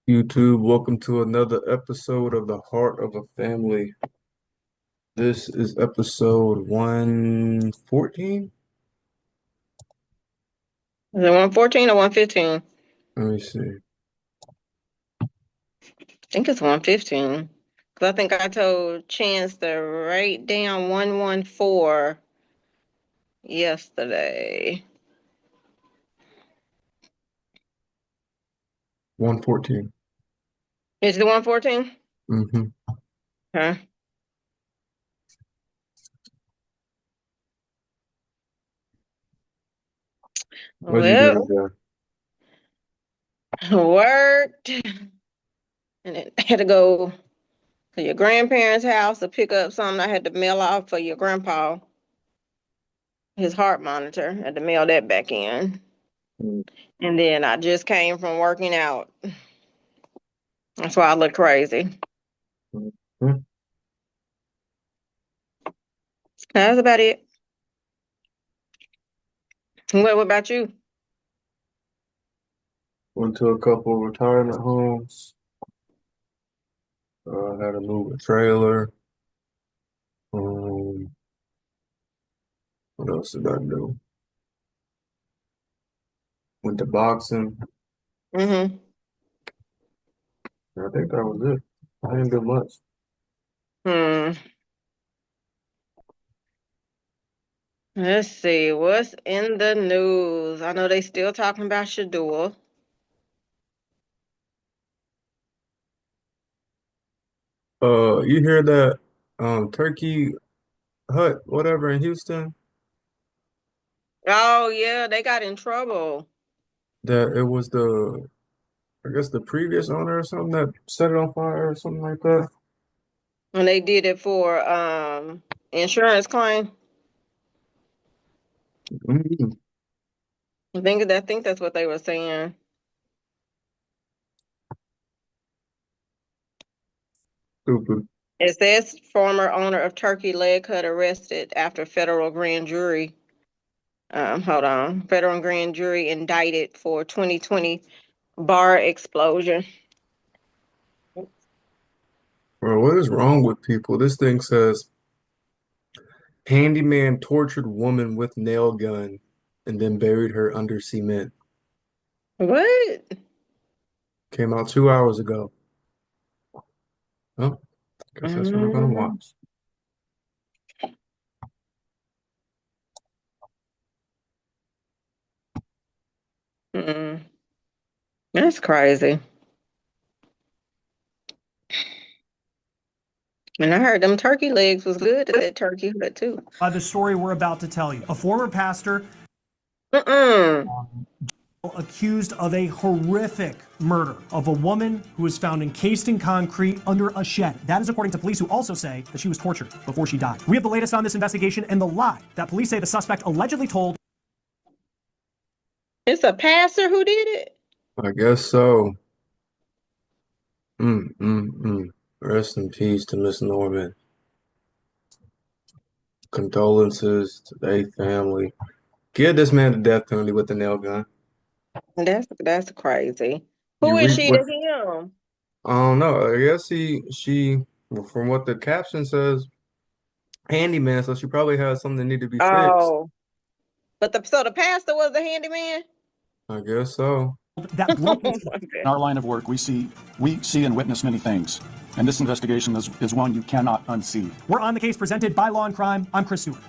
YouTube, welcome to another episode of The Heart of a Family. This is episode 114. Is it 114 or 115? Let me see. I think it's 115. Because I think I told Chance to write down 114 yesterday. 114. Is it 114? Mm-hmm. Huh? What'd you do Well, today? worked and then had to go to your grandparents' house to pick up something I had to mail off for your grandpa, his heart monitor. I had to mail that back in. And then I just came from working out. That's why I look crazy. Mm-hmm. That's about it. What about you? Went to a couple of retirement homes. Had to move a trailer. Um, what else did I do? Went to boxing. Mm-hmm. I think that was it. I didn't do much. Hmm. Let's see, what's in the news? I know they still talking about Shadua. You hear that Turkey Hut, whatever in Houston, Oh yeah, they got in trouble. that it was I guess the previous owner or something that set it on fire or something like that. And they did it for insurance claim. Mm, I think that's what they were saying. stupid. It says former owner of Turkey Leg Hut arrested after federal grand jury. Hold on. Federal grand jury indicted for 2020 bar explosion. Bro, what is wrong with people? This thing says handyman tortured woman with nail gun and then buried her under cement. What? Came out 2 hours ago. Oh, guess that's what I'm gonna Mm, watch. mm. That's crazy. And I heard them turkey legs was good at that turkey hut too. By the story we're about to tell you. A former pastor Mm-mm. accused of a horrific murder of a woman who was found encased in concrete under a shed. That is according to police, who also say that she was tortured before she died. We have the latest on this investigation and the lie that police say the suspect allegedly told. It's a pastor who did it. I guess so. Mm. Rest in peace to Miss Norman. Condolences to their family. Give this man the death penalty with the nail gun. That's crazy. You Who is reap she to what him? I don't know. I guess she well, from what the caption says, handyman, so she probably has something that need to be fixed. Oh, but the pastor was the handyman. I guess so. That broken. Oh my In our line of work, we see and witness many things, and this investigation is one you cannot unsee. We're on the case presented by Law and Crime. I'm Chris Stewart.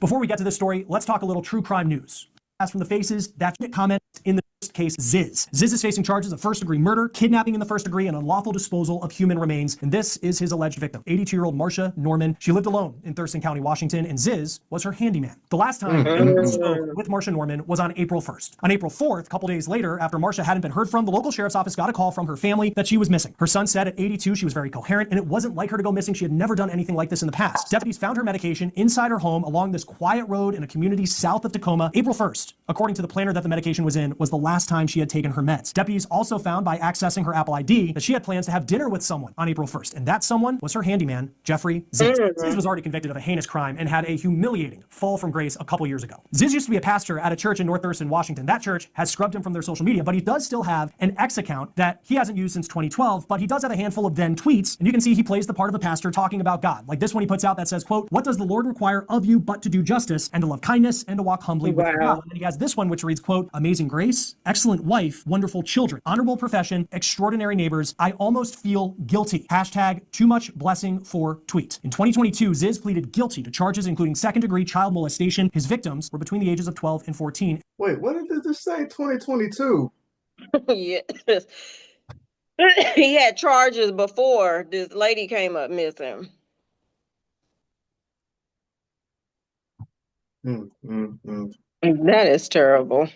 Before we get to this story, let's talk a little true crime news. As from the faces that comment in the case, Ziz. Ziz is facing charges of first-degree murder, kidnapping in the first degree, and unlawful disposal of human remains. And this is his alleged victim, 82-year-old Marcia Norman. She lived alone in Thurston County, Washington, and Ziz was her handyman. The last time anyone spoke with Marcia Norman was on April 1st. On April 4th, a couple days later, after Marcia hadn't been heard from, the local sheriff's office got a call from her family that she was missing. Her son said at 82 she was very coherent, and it wasn't like her to go missing. She had never done anything like this in the past. Deputies found her medication inside her home along this quiet road in a community south of Tacoma, April 1st. according to the planner that the medication was in, was the last time she had taken her meds. Deputies also found by accessing her Apple ID that she had plans to have dinner with someone on April 1st, and that someone was her handyman, Jeffrey Ziz. Ziz was already convicted of a heinous crime and had a humiliating fall from grace a couple years ago. Ziz used to be a pastor at a church in North Thurston, Washington. That church has scrubbed him from their social media, but he does still have an X account that he hasn't used since 2012, but he does have a handful of then tweets, and you can see he plays the part of a pastor talking about God. Like this one he puts out that says, quote, "What does the Lord require of you but to do justice and to love kindness and to walk humbly with God?" And he has this one which reads, quote, "Amazing grace, excellent wife, wonderful children, honorable profession, extraordinary neighbors. I almost feel guilty. Hashtag too much blessing for tweet." In 2022, Ziz pleaded guilty to charges including second-degree child molestation. His victims were between the ages of 12 and 14. Wait, what did this say? 2022? Yes. He had charges before this lady came up missing. That is terrible.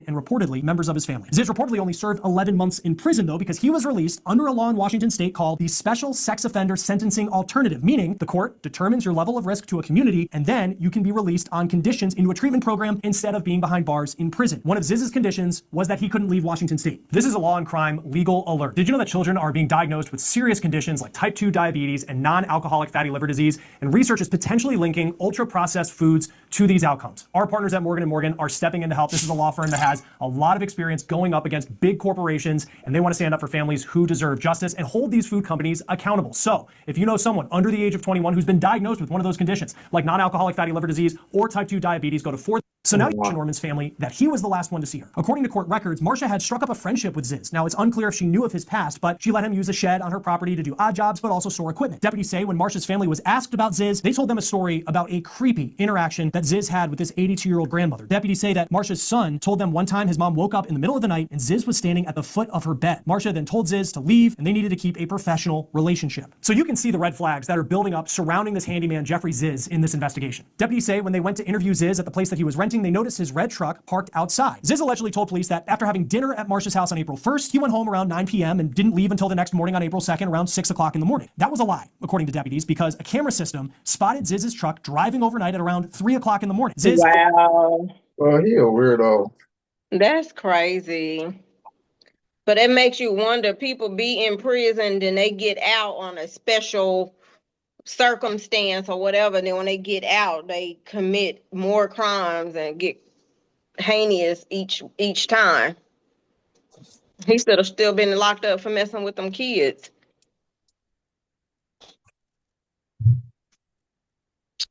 And reportedly members of his family. Ziz reportedly only served 11 months in prison, though, because he was released under a law in Washington state called the Special Sex Offender Sentencing Alternative, meaning the court determines your level of risk to a community, and then you can be released on conditions into a treatment program instead of being behind bars in prison. One of Ziz's conditions was that he couldn't leave Washington state. This is a law and crime legal alert. Did you know that children are being diagnosed with serious conditions like type 2 diabetes and non-alcoholic fatty liver disease, and research is potentially linking ultra-processed foods to these outcomes? Our partners at Morgan & Morgan are stepping in to help. This is a law firm that has a lot of experience going up against big corporations, and they want to stand up for families who deserve justice and hold these food companies accountable. So if you know someone under the age of 21 who's been diagnosed with one of those conditions, like non-alcoholic fatty liver disease or type 2 diabetes, go to 4. So now Marsha Norman's family that he was the last one to see her. According to court records, Marsha had struck up a friendship with Ziz. Now, it's unclear if she knew of his past, but she let him use a shed on her property to do odd jobs, but also store equipment. Deputies say when Marsha's family was asked about Ziz, they told them a story about a creepy interaction that Ziz had with his 82-year-old grandmother. Deputies say that Marsha's son told them one time his mom woke up in the middle of the night and Ziz was standing at the foot of her bed. Marsha then told Ziz to leave, and they needed to keep a professional relationship. So you can see the red flags that are building up surrounding this handyman Jeffrey Ziz in this investigation. Deputies say when they went to interview Ziz at the place that he was renting, they noticed his red truck parked outside. Ziz allegedly told police that after having dinner at Marsha's house on April 1st, he went home around 9 p.m. and didn't leave until the next morning on April 2nd around 6 o'clock in the morning. That was a lie, according to deputies, because a camera system spotted Ziz's truck driving overnight at around 3 o'clock in the morning. Ziz, wow. Well, he a weirdo. That's crazy. But it makes you wonder, people be in prison, then they get out on a special circumstance or whatever, and then when they get out, they commit more crimes and get heinous each time. He should have still been locked up for messing with them kids.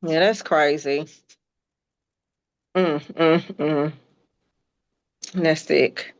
Yeah, that's crazy. That's sick.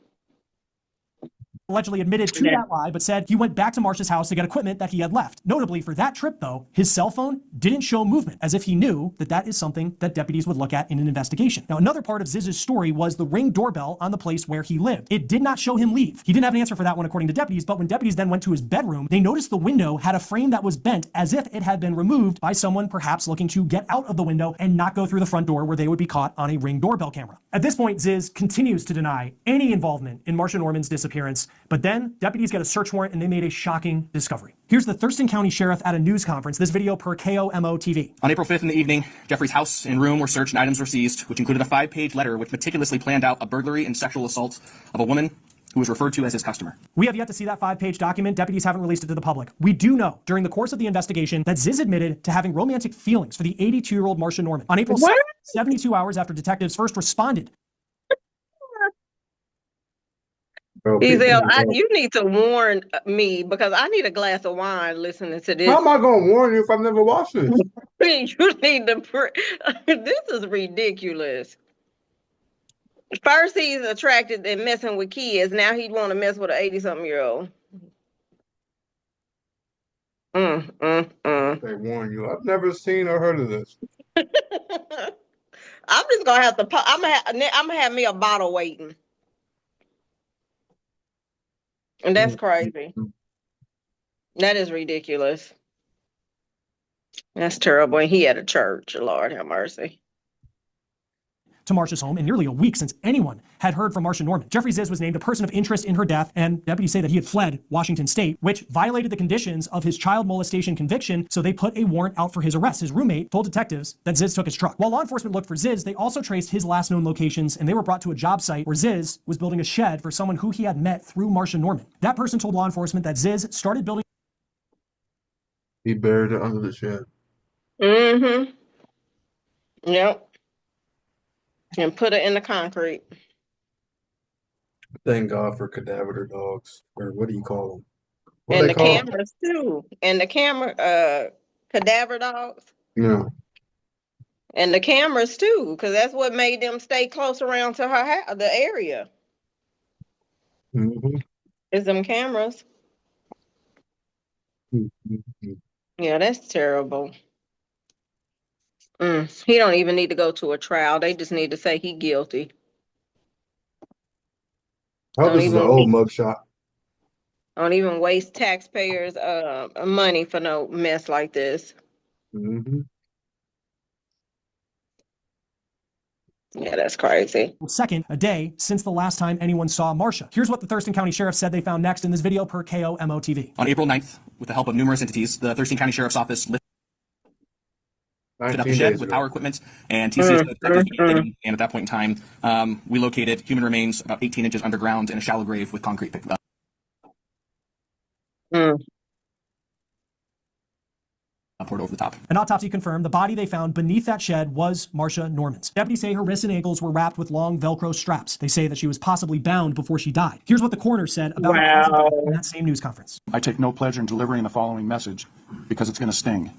Allegedly admitted to that lie, but said he went back to Marsha's house to get equipment that he had left. Notably, for that trip, though, his cell phone didn't show movement, as if he knew that that is something that deputies would look at in an investigation. Now, another part of Ziz's story was the Ring doorbell on the place where he lived. It did not show him leave. He didn't have an answer for that one, according to deputies, but when deputies then went to his bedroom, they noticed the window had a frame that was bent, as if it had been removed by someone perhaps looking to get out of the window and not go through the front door where they would be caught on a Ring doorbell camera. At this point, Ziz continues to deny any involvement in Marsha Norman's disappearance, but then deputies get a search warrant and they made a shocking discovery. Here's the Thurston County Sheriff at a news conference. This video per KOMO TV. On April 5th in the evening, Jeffrey's house and room were searched and items were seized, which included a 5-page letter which meticulously planned out a burglary and sexual assault of a woman who was referred to as his customer. We have yet to see that 5-page document. Deputies haven't released it to the public. We do know during the course of the investigation that Ziz admitted to having romantic feelings for the 82-year-old Marsha Norman. On April 2nd, 72 hours after detectives first responded. Ezel, you need to warn me because I need a glass of wine listening to this. How am I going to warn you if I've never watched it? You need to. This is ridiculous. First, he's attracted and messing with kids. Now he'd want to mess with an 80-something-year-old. They warn you. I've never seen or heard of this. I'm just gonna have to. I'm gonna have me a bottle waiting. And that's crazy. That is ridiculous. That's terrible. And he had a church. Lord have mercy. to Marsha's home in nearly a week since anyone had heard from Marsha Norman. Jeffrey Ziz was named a person of interest in her death, and deputies say that he had fled Washington State, which violated the conditions of his child molestation conviction, so they put a warrant out for his arrest. His roommate told detectives that Ziz took his truck. While law enforcement looked for Ziz, they also traced his last known locations, and they were brought to a job site where Ziz was building a shed for someone who he had met through Marsha Norman. That person told law enforcement that Ziz started building. He buried it under the shed. Mm-hmm. Yep. And put it in the concrete. Thank God for cadaver dogs, or what do you call them? What And they the call them? cameras too. And the cadaver dogs. Yeah. And the cameras too, because that's what made them stay close around to her house, the area. Mm-hmm. Is them cameras. Mm-hmm. Yeah, that's terrible. He don't even need to go to a trial. They just need to say he guilty. I hope Don't this is an even old mugshot. don't even waste taxpayers' money for no mess like this. Mm-hmm. Yeah, that's crazy. Second, a day since the last time anyone saw Marsha. Here's what the Thurston County Sheriff said they found next in this video per KOMO TV. On April 9th, with the help of numerous entities, the Thurston County Sheriff's Office lifted up 19 the shed days with ago. power equipment and TCS detectives began digging. And at that point in time, we located human remains about 18 inches underground in a shallow grave with concrete poured over the top. An autopsy confirmed the body they found beneath that shed was Marsha Norman's. Deputies say her wrists and ankles were wrapped with long Velcro straps. They say that she was possibly bound before she died. Here's what the coroner said about her in that same news conference. I take no pleasure in delivering the following message because it's going to sting.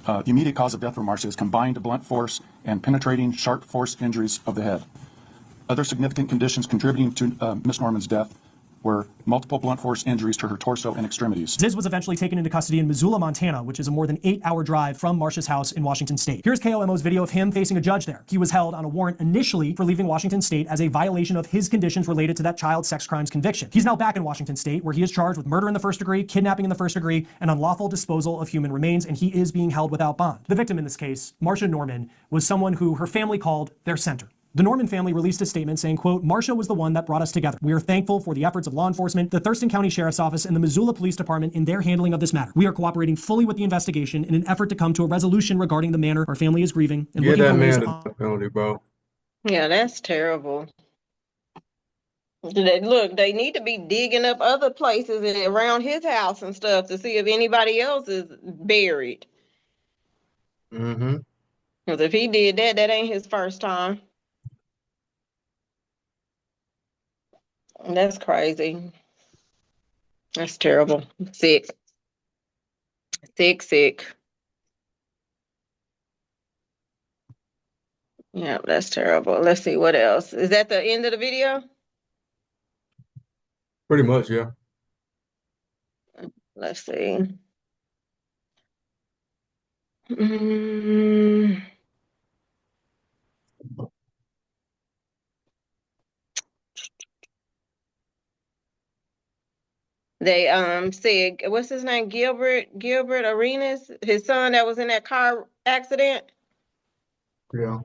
The immediate cause of death for Marsha is combined blunt force and penetrating sharp force injuries of the head. Other significant conditions contributing to Miss Norman's death were multiple blunt force injuries to her torso and extremities. Ziz was eventually taken into custody in Missoula, Montana, which is a more than 8-hour drive from Marsha's house in Washington State. Here's KOMO's video of him facing a judge there. He was held on a warrant initially for leaving Washington State as a violation of his conditions related to that child sex crimes conviction. He's now back in Washington State, where he is charged with murder in the first degree, kidnapping in the first degree, and unlawful disposal of human remains, and he is being held without bond. The victim in this case, Marsha Norman, was someone who her family called their center. The Norman family released a statement saying, quote, Marsha was the one that brought us together. We are thankful for the efforts of law enforcement, the Thurston County Sheriff's Office, and the Missoula Police Department in their handling of this matter. We are cooperating fully with the investigation in an effort to come to a resolution regarding the manner our family is grieving and Get looking that for ways man to the penalty, bro. Yeah, that's terrible. Look, they need to be digging up other places around his house and stuff to see if anybody else is buried. Mm-hmm. Because if he did that, that ain't his first time. That's crazy. That's terrible. Sick. Sick. Yeah, that's terrible. Let's see what else. Is that the end of the video? Pretty much, yeah. Let's see. Mm. They said, what's his name? Gilbert Arenas, his son that was in that car accident. Yeah.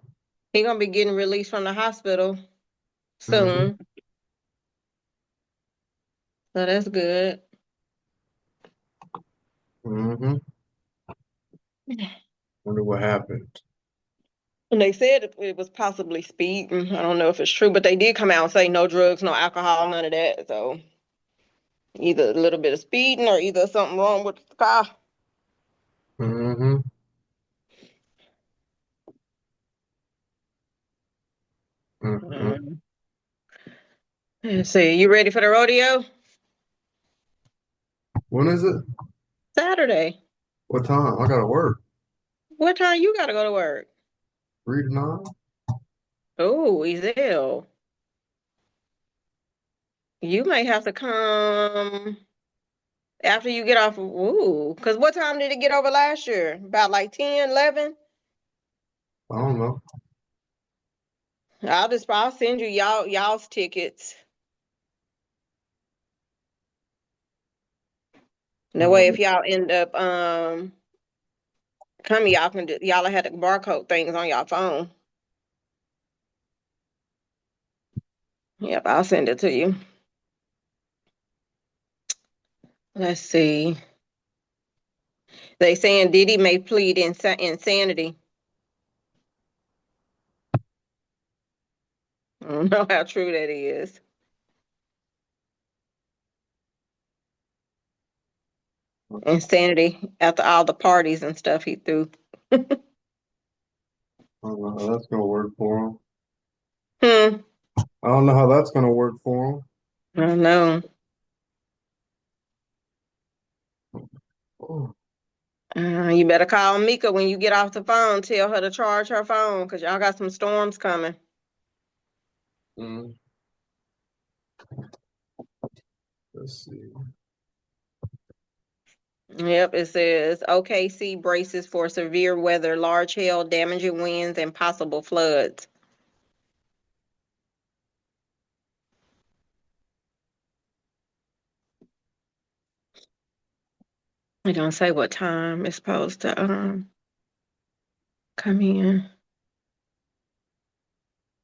He gonna be getting released from the hospital soon. So that's good. Mm-hmm. Wonder what happened. And they said it was possibly speeding. I don't know if it's true, but they did come out and say no drugs, no alcohol, none of that. So either a little bit of speeding or either something wrong with the car. Mm-hmm. Mm-hmm. Let's see, you ready for the rodeo? When is it? Saturday. What time? I gotta work. What time you gotta go to work? 3 to 9? Oh, Ezel. You may have to come after you get off. Ooh, because what time did it get over last year? About like 10, 11? I don't know. I'll send you y'all's tickets. That way, if y'all end up coming, y'all have the barcode things on y'all phone. Yep, I'll send it to you. Let's see. They saying Diddy may plead insanity. I don't know how true that is. Insanity after all the parties and stuff he threw. I don't know how that's gonna work for him. Hmm. I don't know how that's gonna work for him. I don't know. Oh, You better call Mika when you get off the phone. Tell her to charge her phone because y'all got some storms coming. mm. Let's see. Yep, it says OKC braces for severe weather, large hail, damaging winds, and possible floods. It don't say what time it's supposed to come in.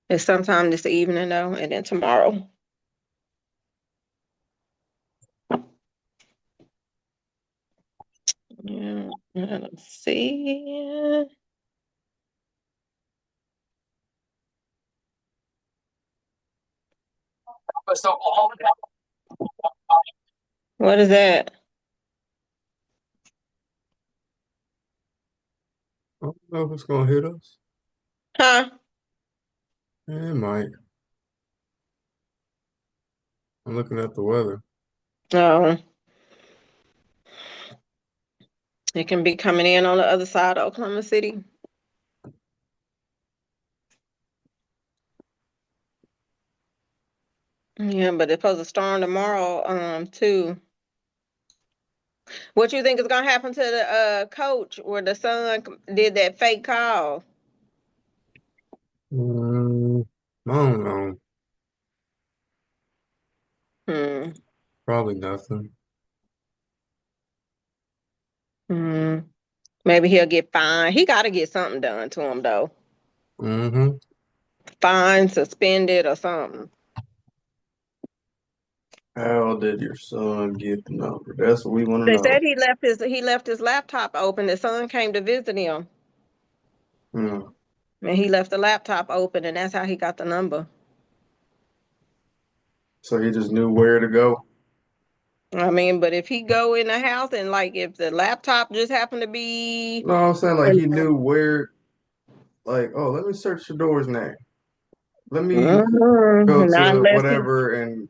It's sometime this evening though, and then tomorrow. Yeah, let's see. What is that? I don't know if it's gonna hit us. Huh? It might. I'm looking at the weather. Oh, it can be coming in on the other side of Oklahoma City. Yeah, but it's supposed to storm tomorrow, too. What you think is gonna happen to the coach where the son did that fake call? Mm, I don't know. Hmm. Probably nothing. Hmm. Maybe he'll get fined. He got to get something done to him though. Mm-hmm. Fined, suspended, or something. How did your son get the number? That's what we want to They know. said he left his laptop open. His son came to visit him, Mm. and he left the laptop open, and that's how he got the number. So he just knew where to go. I mean, but if he go in the house and like if the laptop just happened to be, No, I'm saying like he knew where. Like, oh, let me search the door's name. Let me go not to unless whatever and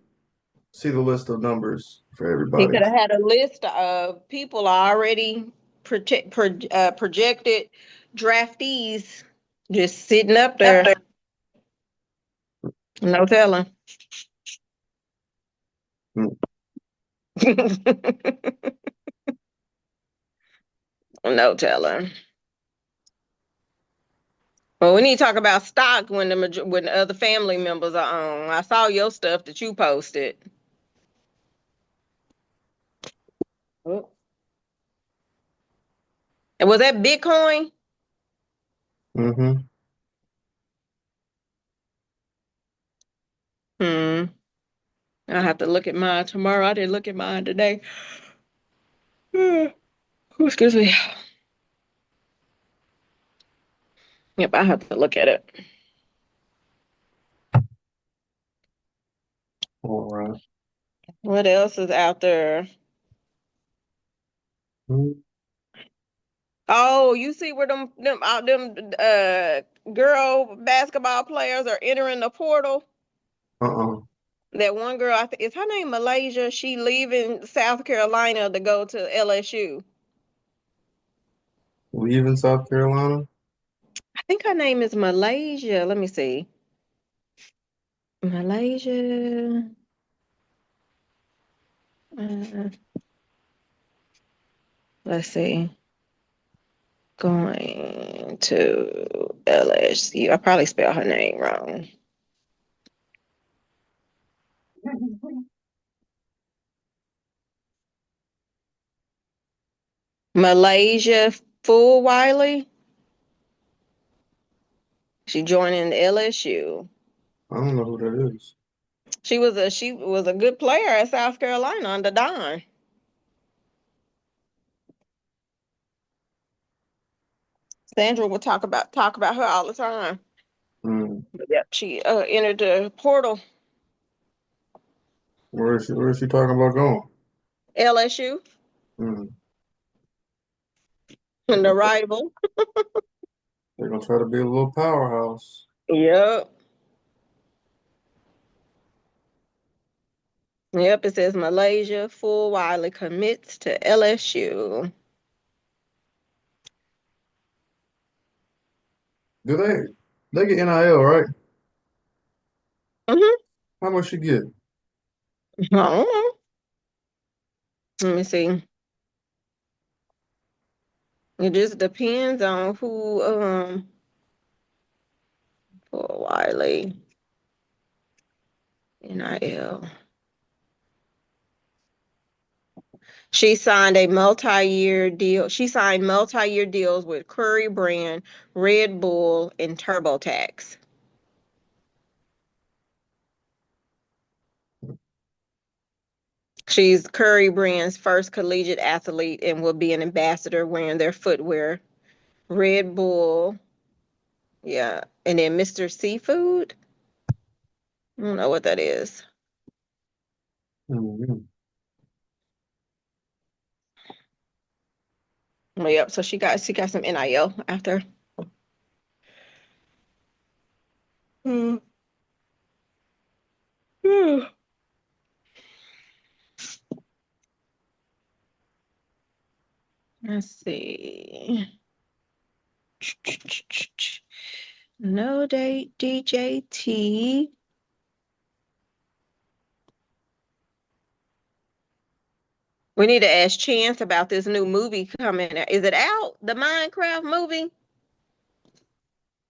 see the list of numbers for he everybody. could have had a list of people already projected draftees just sitting up there. No telling. Mm. No telling. Well, we need to talk about stock when when the other family members are on. I saw your stuff that you posted. Oh. And was that Bitcoin? Mm-hmm. Hmm. I'll have to look at mine tomorrow. I didn't look at mine today. Excuse me. Yep, I have to look at it. All right. What else is out there? Mm. Oh, you see where them girl basketball players are entering the portal? Uh-uh. That one girl, is her name Malaysia? She leaving South Carolina to go to LSU. Leaving South Carolina? I think her name is Malaysia. Let me see. Malaysia. Uh, let's see. Going to LSU. I probably spelled her name wrong. Malaysia Fulwiley. She joining LSU. I don't know who that is. She was a good player at South Carolina under Don. Sandra would talk about her all the time. Mm. But yep, she entered the portal. Where is she talking about going? LSU Mm. and the rival. They're gonna try to be a little powerhouse. Yep. Yep, it says Malaysia full Wiley commits to LSU. Do they get NIL, right? Mm-hmm. How much she get? I don't know. Let me see. It just depends on who full Wiley NIL. She signed multi-year deals with Curry Brand, Red Bull, and TurboTax. She's Curry Brand's first collegiate athlete and will be an ambassador wearing their footwear. Red Bull, yeah. And then Mr. Seafood. I don't know what that is. Mhm. Oh, yep. So she got some NIL after. Hmm. Hmm. Let's see. No date DJT. We need to ask Chance about this new movie coming out. Is it out? The Minecraft movie?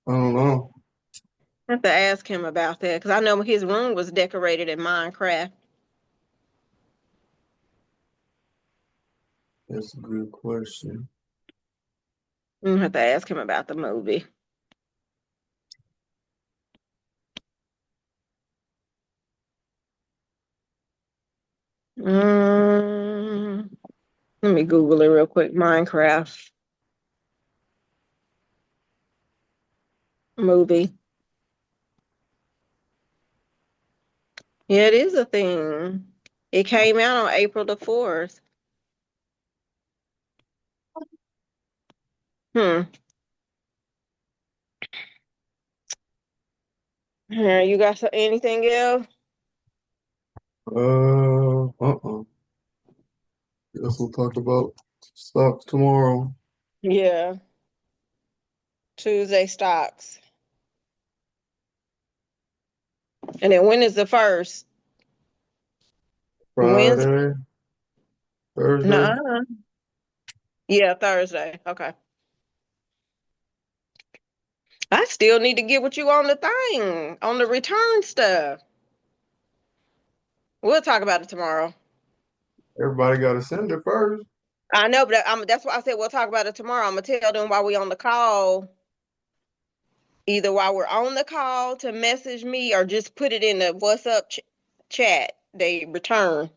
I don't know. I have to ask him about that because I know his room was decorated in Minecraft. That's a good question. I have to ask him about the movie. Um, Let me Google it real quick. Minecraft movie. Yeah, it is a thing. It came out on April the 4th. Hmm. You got anything else? Guess we'll talk about stocks tomorrow. Yeah. Tuesday stocks. And then when is the first? Wednesday? Friday, Thursday. No. Yeah, Thursday. Okay. I still need to get with you on the thing, on the return stuff. We'll talk about it tomorrow. Everybody got to send it first. I know, but that's why I said we'll talk about it tomorrow. I'm gonna tell them while we on the call, either while we're on the call to message me or just put it in the what's up chat. They return.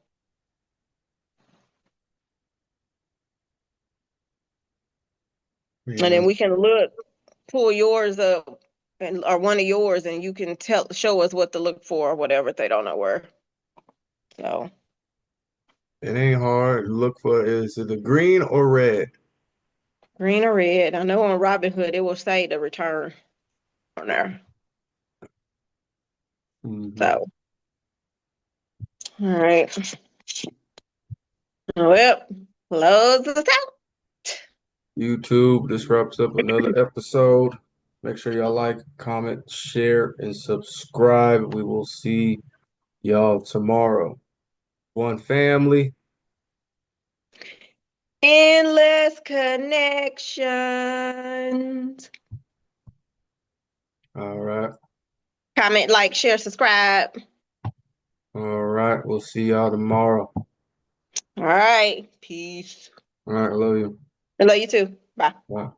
And Yeah. then we can pull yours up or one of yours and you can show us what to look for or whatever if they don't know where. So It ain't hard. Look for is it the green or red? green or red. I know on Robinhood it will say the return on there. Mhm. So all right. Well, close us out. YouTube, this wraps up another episode. Make sure y'all like, comment, share, and subscribe. We will see y'all tomorrow. One family. Endless connections. All right. Comment, like, share, subscribe. All right. We'll see y'all tomorrow. All right. Peace. All right. Love you. I love you too. Bye. Bye.